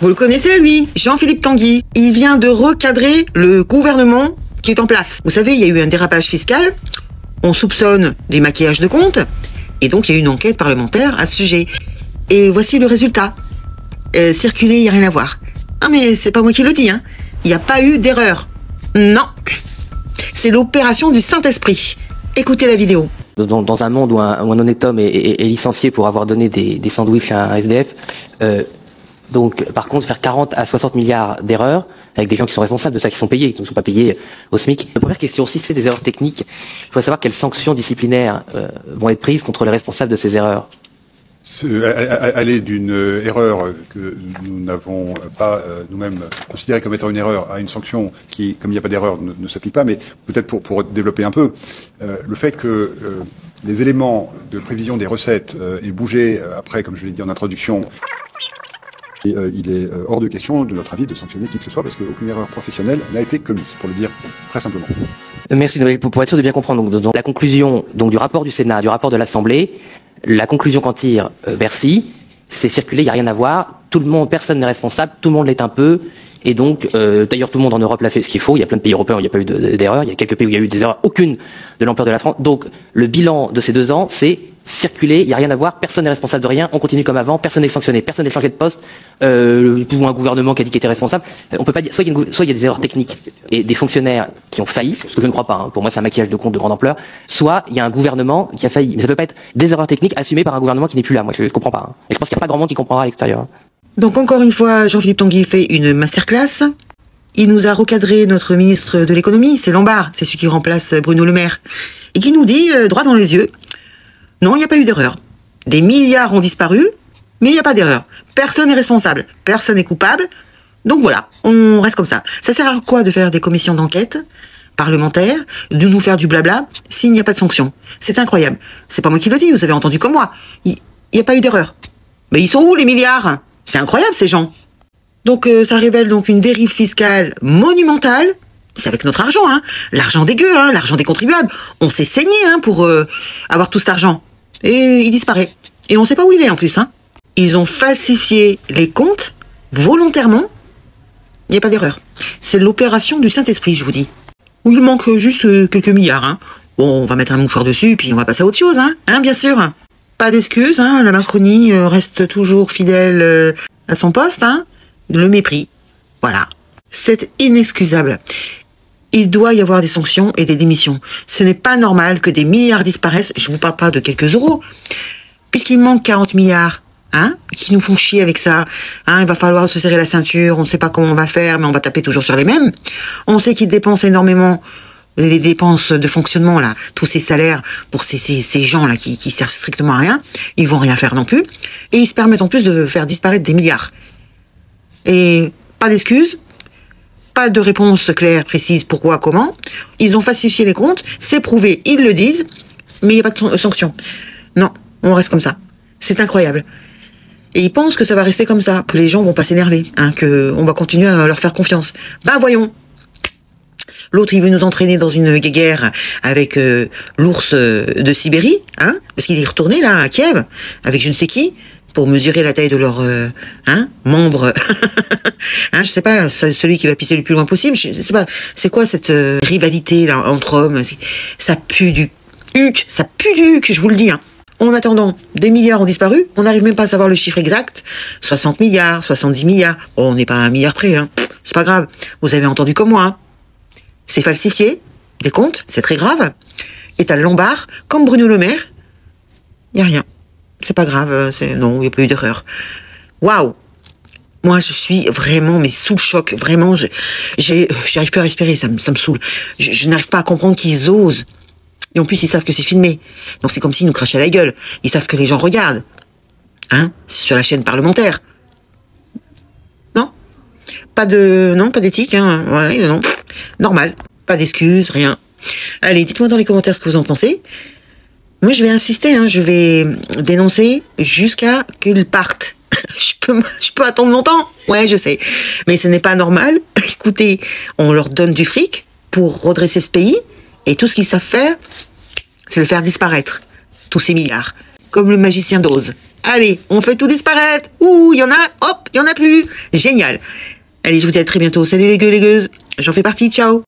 Vous le connaissez, lui, Jean-Philippe Tanguy. Il vient de recadrer le gouvernement qui est en place. Vous savez, il y a eu un dérapage fiscal, on soupçonne des maquillages de comptes, et donc il y a eu une enquête parlementaire à ce sujet. Et voici le résultat. Circuler, il n'y a rien à voir. Ah mais c'est pas moi qui le dis, hein. Il n'y a pas eu d'erreur. Non. C'est l'opération du Saint-Esprit. Écoutez la vidéo. Dans un monde où un honnête homme est licencié pour avoir donné des sandwichs à un SDF, donc par contre faire 40 à 60 milliards d'erreurs avec des gens qui sont responsables de ça, qui sont payés, qui ne sont pas payés au SMIC. La première question, si c'est des erreurs techniques, il faut savoir quelles sanctions disciplinaires vont être prises contre les responsables de ces erreurs. Aller d'une erreur que nous n'avons pas nous-mêmes considérée comme étant une erreur à une sanction qui, comme il n'y a pas d'erreur, ne s'applique pas, mais peut-être pour développer un peu, le fait que les éléments de prévision des recettes aient bougé après, comme je l'ai dit en introduction, il est hors de question, de notre avis, de sanctionner qui que ce soit, parce qu'aucune erreur professionnelle n'a été commise, pour le dire très simplement. Merci. Pour être sûr de bien comprendre, donc, dans la conclusion du rapport du Sénat, du rapport de l'Assemblée, la conclusion qu'en tire Bercy, c'est circuler, il n'y a rien à voir, tout le monde, personne n'est responsable, tout le monde l'est un peu, et donc, d'ailleurs tout le monde en Europe l'a fait ce qu'il faut, il y a plein de pays européens où il n'y a pas eu d'erreur, il y a quelques pays où il y a eu des erreurs, aucune de l'ampleur de la France, donc le bilan de ces 2 ans, c'est circuler, il n'y a rien à voir, personne n'est responsable de rien, on continue comme avant, personne n'est sanctionné, personne n'est changé de poste, ou un gouvernement qui a dit qu'il était responsable. On peut pas dire, soit il y a des erreurs techniques et des fonctionnaires qui ont failli, ce que je ne crois pas, hein, pour moi c'est un maquillage de compte de grande ampleur, soit il y a un gouvernement qui a failli. Mais ça peut pas être des erreurs techniques assumées par un gouvernement qui n'est plus là, moi je comprends pas. Hein. Et je pense qu'il n'y a pas grand monde qui comprendra à l'extérieur. Donc encore une fois, Jean-Philippe Tanguy fait une masterclass. Il nous a recadré notre ministre de l'économie, c'est Lombard, c'est celui qui remplace Bruno Le Maire, et qui nous dit, droit dans les yeux, non, il n'y a pas eu d'erreur. Des milliards ont disparu, mais il n'y a pas d'erreur. Personne n'est responsable, personne n'est coupable. Donc voilà, on reste comme ça. Ça sert à quoi de faire des commissions d'enquête parlementaires, de nous faire du blabla, s'il n'y a pas de sanction? C'est incroyable. C'est pas moi qui le dis, vous avez entendu comme moi. Il n'y a pas eu d'erreur. Mais ils sont où les milliards? C'est incroyable ces gens. Donc ça révèle donc une dérive fiscale monumentale. C'est avec notre argent, hein. L'argent dégueu, hein, l'argent des contribuables. On s'est saigné hein, pour avoir tout cet argent. Et il disparaît. Et on ne sait pas où il est en plus. Hein. Ils ont falsifié les comptes volontairement. Il n'y a pas d'erreur. C'est l'opération du Saint-Esprit, je vous dis. Où il manque juste quelques milliards. Hein. Bon, on va mettre un mouchoir dessus, puis on va passer à autre chose, hein, bien sûr. Pas d'excuses, hein. La Macronie reste toujours fidèle à son poste. Hein. Le mépris. Voilà. C'est inexcusable. Il doit y avoir des sanctions et des démissions. Ce n'est pas normal que des milliards disparaissent. Je ne vous parle pas de quelques euros. Puisqu'il manque 40 milliards, hein, qui nous font chier avec ça. Hein, il va falloir se serrer la ceinture. On ne sait pas comment on va faire, mais on va taper toujours sur les mêmes. On sait qu'ils dépensent énormément les dépenses de fonctionnement, là, tous ces salaires pour ces gens-là qui servent strictement à rien. Ils vont rien faire non plus. Et ils se permettent en plus de faire disparaître des milliards. Et pas d'excuses. Pas de réponse claire, précise, pourquoi, comment. Ils ont falsifié les comptes, c'est prouvé, ils le disent, mais il n'y a pas de sanction. Non, on reste comme ça. C'est incroyable. Et ils pensent que ça va rester comme ça, que les gens vont pas s'énerver, hein, qu'on va continuer à leur faire confiance. Ben voyons. L'autre, il veut nous entraîner dans une guerre avec l'ours de Sibérie, hein, parce qu'il est retourné là à Kiev, avec je ne sais qui, pour mesurer la taille de leurs membres. Hein, je sais pas, celui qui va pisser le plus loin possible. Je sais pas, c'est quoi cette rivalité là entre hommes? Ça pue du huc, je vous le dis. Hein. En attendant, des milliards ont disparu. On n'arrive même pas à savoir le chiffre exact. 60 milliards, 70 milliards. Oh, on n'est pas à 1 milliard près. Hein. C'est pas grave. Vous avez entendu comme moi. Hein. C'est falsifié. Des comptes, c'est très grave. Et t'as le Lombard, comme Bruno Le Maire. Y a rien. C'est pas grave, non, il n'y a pas eu d'erreur. Waouh! Moi, je suis vraiment, mais sous le choc. Vraiment, j'arrive plus à respirer, ça me saoule. Je n'arrive pas à comprendre qu'ils osent. Et en plus, ils savent que c'est filmé. Donc c'est comme s'ils nous crachaient à la gueule. Ils savent que les gens regardent. Hein? Sur la chaîne parlementaire. Non? Pas d'éthique, hein? Ouais, non. Normal. Pas d'excuses, rien. Allez, dites-moi dans les commentaires ce que vous en pensez. Moi, je vais insister, hein, je vais dénoncer jusqu'à qu'ils partent. Je peux attendre longtemps, ouais, je sais. Mais ce n'est pas normal. Écoutez, on leur donne du fric pour redresser ce pays, et tout ce qu'ils savent faire, c'est le faire disparaître. Tous ces milliards. Comme le magicien d'Oz. Allez, on fait tout disparaître. Ouh, il y en a, hop, il y en a plus. Génial. Allez, je vous dis à très bientôt. Salut les gueux, les gueuses. J'en fais partie, ciao.